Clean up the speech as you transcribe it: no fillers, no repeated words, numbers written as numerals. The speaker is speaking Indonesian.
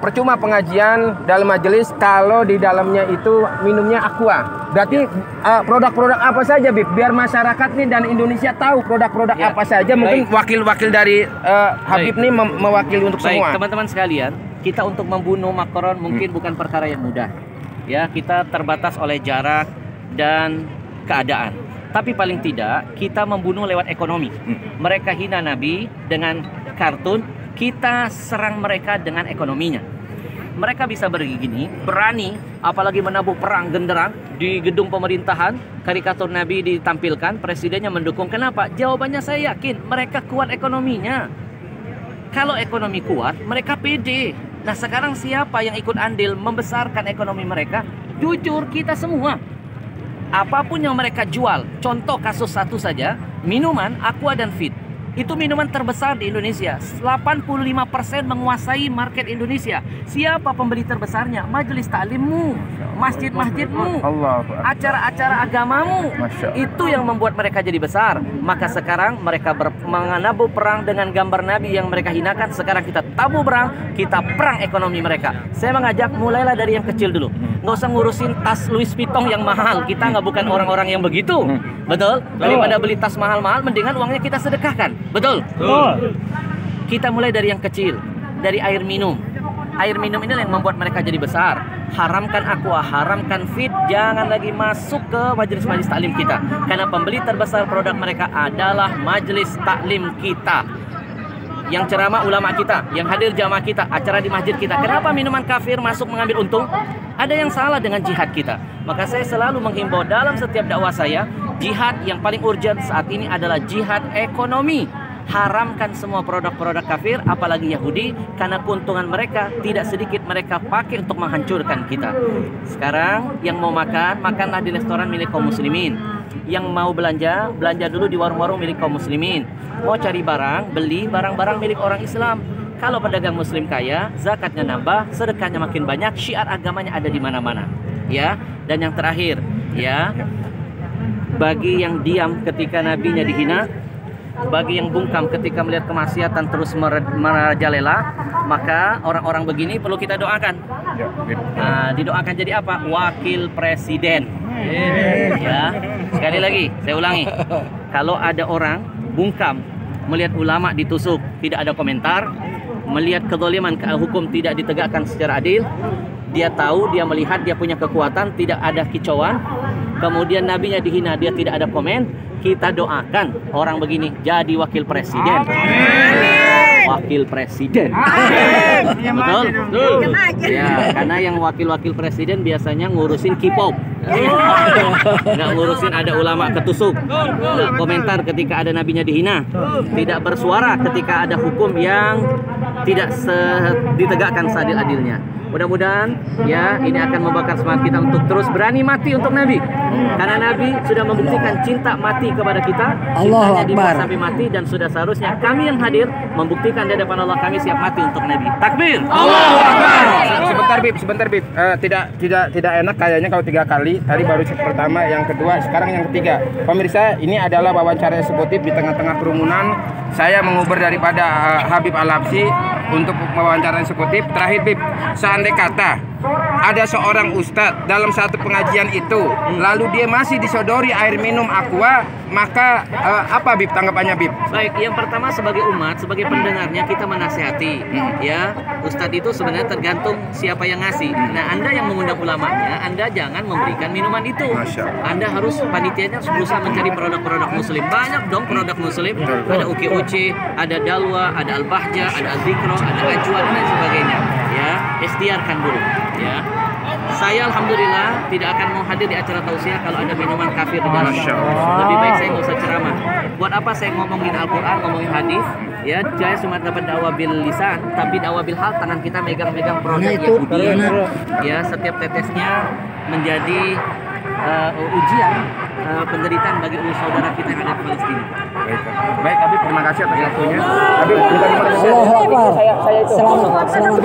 percuma pengajian dalam majelis kalau di dalamnya itu minumnya aqua. Berarti produk-produk apa saja, Bib? Biar masyarakat nih dan Indonesia tahu produk-produk apa saja. Mungkin wakil-wakil dari Habib nih mewakili untuk semua. Teman-teman sekalian, kita untuk membunuh Macron mungkin bukan perkara yang mudah. Ya, kita terbatas oleh jarak dan keadaan. Tapi paling tidak kita membunuh lewat ekonomi. Mereka hina Nabi dengan kartun, kita serang mereka dengan ekonominya. Mereka bisa begini, berani, apalagi menabuh perang genderang di gedung pemerintahan, karikatur Nabi ditampilkan, presidennya mendukung. Kenapa? Jawabannya saya yakin, mereka kuat ekonominya. Kalau ekonomi kuat, mereka pede. Nah sekarang siapa yang ikut andil membesarkan ekonomi mereka? Jujur kita semua. Apapun yang mereka jual, contoh kasus satu saja, minuman Aqua dan Fit. Itu minuman terbesar di Indonesia. 85% menguasai market Indonesia. Siapa pembeli terbesarnya? Majelis taklimmu, masjid-masjidmu, acara-acara agamamu. Itu yang membuat mereka jadi besar. Maka sekarang mereka menabuh perang dengan gambar Nabi yang mereka hinakan. Sekarang kita tabuh perang, kita perang ekonomi mereka. Saya mengajak mulailah dari yang kecil dulu. Nggak usah ngurusin tas Louis Vuitton yang mahal. Kita nggak bukan orang-orang yang begitu. Betul? Daripada beli tas mahal-mahal, mendingan uangnya kita sedekahkan. Betul? Kita mulai dari yang kecil, dari air minum. Air minum ini yang membuat mereka jadi besar. Haramkan Aqua, haramkan Fit, jangan lagi masuk ke majelis-majelis taklim kita. Karena pembeli terbesar produk mereka adalah majelis taklim kita. Yang ceramah ulama kita, yang hadir jamaah kita, acara di masjid kita. Kenapa minuman kafir masuk mengambil untung? Ada yang salah dengan jihad kita. Maka saya selalu menghimbau dalam setiap dakwah saya, jihad yang paling urgent saat ini adalah jihad ekonomi. Haramkan semua produk-produk kafir, apalagi Yahudi, karena keuntungan mereka tidak sedikit mereka pakai untuk menghancurkan kita. Sekarang yang mau makan, makanlah di restoran milik kaum muslimin. Yang mau belanja, belanja dulu di warung-warung milik kaum muslimin. Mau cari barang, beli barang-barang milik orang Islam. Kalau pedagang muslim kaya, zakatnya nambah, sedekahnya makin banyak, syiar agamanya ada di mana-mana. Ya, dan yang terakhir, ya, bagi yang diam ketika nabinya dihina, bagi yang bungkam ketika melihat kemaksiatan terus merajalela, maka orang-orang begini perlu kita doakan. Nah, didoakan jadi apa? Wakil presiden. Ya, sekali lagi saya ulangi, kalau ada orang bungkam melihat ulama ditusuk, tidak ada komentar, melihat kezaliman hukum tidak ditegakkan secara adil, dia tahu, dia melihat, dia punya kekuatan, tidak ada kicauan, kemudian nabinya dihina, dia tidak ada komen, kita doakan orang begini jadi wakil presiden. Wakil presiden. Betul? Ya, karena yang wakil-wakil presiden biasanya ngurusin K-pop. Nggak ngurusin ada ulama ketusuk. Nggak komentar ketika ada nabinya dihina. Tidak bersuara ketika ada hukum yang tidak ditegakkan seadil-adilnya. Mudah-mudahan ya ini akan membakar semangat kita untuk terus berani mati untuk Nabi. Karena Nabi sudah membuktikan cinta mati kepada kita. Cintanya dibuat sampai mati, dan sudah seharusnya kami yang hadir membuktikan di hadapan Allah kami siap mati untuk Nabi. Takbir. Allahu Akbar. Sebentar Bib. Tidak enak kayaknya kalau 3 kali. Tadi baru pertama, yang kedua, sekarang yang ketiga. Pemirsa, ini adalah wawancara eksekutif di tengah-tengah kerumunan. Saya menguber daripada Habib Al-Habsyi untuk wawancara eksekutif. Terakhir Bib, seandai kata ada seorang ustadz dalam satu pengajian itu, lalu dia masih disodori air minum Aqua, maka apa Bib tanggapannya Bib? Baik, yang pertama sebagai umat, sebagai pendengarnya kita menasihati. Ya, ustadz itu sebenarnya tergantung siapa yang ngasih. Nah, Anda yang mengundang ulamanya, Anda jangan memberikan minuman itu. Anda harus, panitianya berusaha mencari produk-produk muslim. Banyak dong produk muslim. Ada Uki-Uci, ada Dalwa, ada Al-Bahjah, ada Al-Zikro, ada Ajwa, dan lain sebagainya. Ya, ikhtiarkan dulu. Ya, saya alhamdulillah tidak akan mau hadir di acara tausiah kalau ada minuman kafir di dalam. Lebih baik saya nggak usah ceramah. Buat apa saya ngomongin Al-Quran, ngomongin hadis? Ya, saya cuma dapat dakwah bil lisan, tapi dakwah bil hal, tangan kita megang-megang produk Yahudi. Ya, setiap tetesnya menjadi ujian penderitaan bagi saudara kita yang ada di Palestina. Baik, Habib, terima kasih atas waktunya. Habib, Allahu Akbar. Selamat.